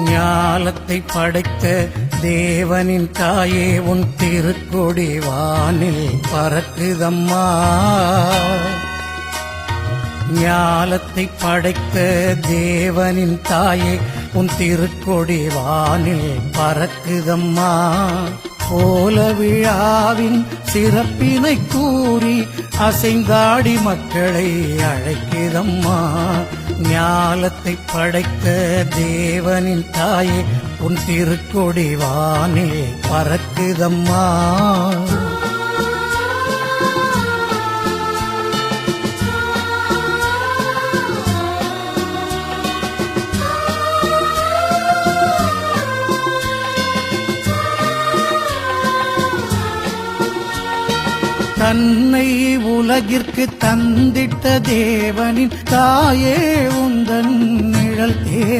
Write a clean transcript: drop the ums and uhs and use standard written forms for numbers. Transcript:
ஞாலத்தை படைத்த தேவனின் தாயே உன் திருக்கொடி வானில் பறக்குதம்மா. ஞாலத்தை படைத்த தேவனின் தாயே உன் திருக்கொடி வானில் பறக்குதம்மா. கோல விழாவின் சிறப்பினை கூறி அசைந்தாடி மக்களை அழைக்குதம்மா. ஞாலத்தை படைத்த தேவனின் தாயே உன் திருக்கொடி வானில் பறக்குதம்மா. தன்னை உலகிற்கு தந்திட்ட தேவனின் தாயே உந்தன் நிழல்